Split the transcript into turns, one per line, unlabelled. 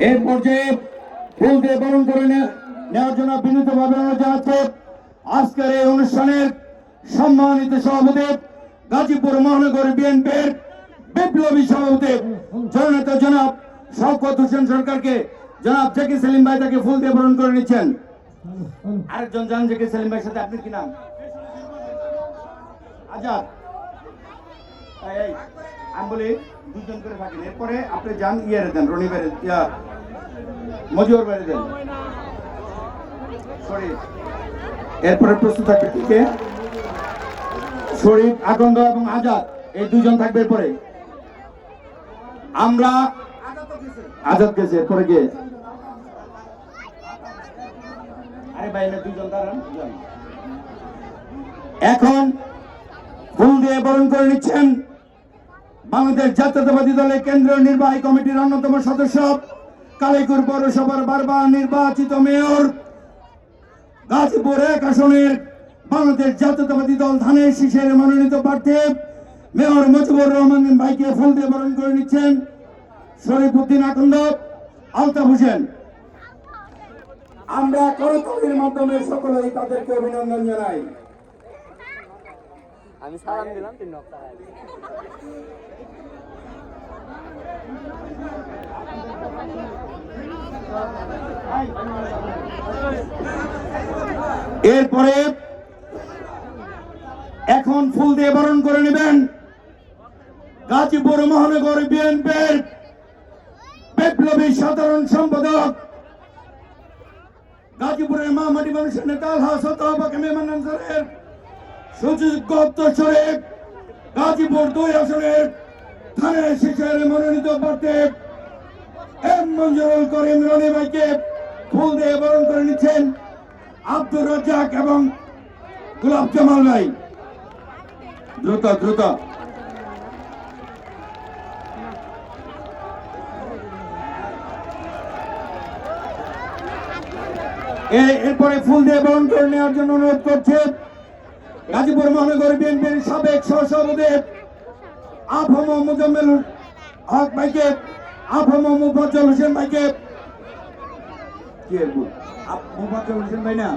এর পর্যায়ে ফুল দিয়ে বরণ করে নেওয়ার জন্য বিনীতভাবে অনুরোধ জানাচ্ছে আজকের এই অনুষ্ঠানের সম্মানিত সভাপতি গাজীপুর মহানগর বিএনপির বিপ্লবী সভাপতি জননেতা জনাব শওকত হোসেন সরকারকে জনাব জেকে সেলিম ভাই তাকে ফুল দিয়ে বরণ করে নিচ্ছেন। আরেকজন জান জেকে সেলিম ভাইয়ের সাথে আপনি কি নাম? আজাদ। আমি বলি দুজন করে থাকেন, এরপরে আপনি যান ইয়ে দেন, রনি বেড়ে মজিবর বেড়ে দেন, শরীফ। এরপরে প্রস্তুত থাকবে কে? শরীফ, আকন্দ এবং আজাদ, এই দুজন থাকবে। এরপরে আমরা আজাদ গেছে, এরপরে কে? আরে ভাই না, দুজন দাঁড়ান। এখন ফুল দিয়ে বরণ করে নিচ্ছেন বাংলাদেশ জাতীয়তাবাদী দলের কেন্দ্রীয় নির্বাহী কমিটির অন্যতম সদস্য, কালিয়াকৈর পৌরসভার বারবার নির্বাচিত মেয়র, গাজীপুর ১ আসনের বাংলাদেশ জাতীয়তাবাদী দল ধানের শীষের মনোনীত প্রার্থী মেয়র মুজিবুর রহমান ভাইকে ফুল দিয়ে বরণ করে নিচ্ছেন শরীফ উদ্দিন আকন্দ, আলতাফ হোসেন। আমরা করতালির মাধ্যমে সকলেই তাদেরকে অভিনন্দন জানাই।
আমি সালাম দিলাম, তিন
এরপরে এখন ফুল দিয়ে বরণ করে নেবেন গাজীপুর মহানগর বিএনপির বিপ্লবী সাধারণ সম্পাদক, গাজীপুরের মহামাটি মানুষের নেতা মেহমানের সুযোগ্য উত্তরসূরি, গাজীপুর ২ আসনের ধানের শীষের মনোনীত প্রার্থী এম মঞ্জুরুল করিম রনি ভাইকে ফুল দিয়ে বরণ করে নিচ্ছেন আব্দুর রাজ্জাক এবং গোলাপ জামাল ভাই। দ্রুত দ্রুত। এরপরে ফুল দিয়ে বরণ করে নেওয়ার জন্য অনুরোধ করছে গাজীপুর মহানগর বিএনপির সাবেক সহসভাপতি আফম মুজাম্মেল হক ভাইকে, আফম মুফাজ্জল হোসেন ভাইকে। মুফাজ্জল হোসেন ভাই না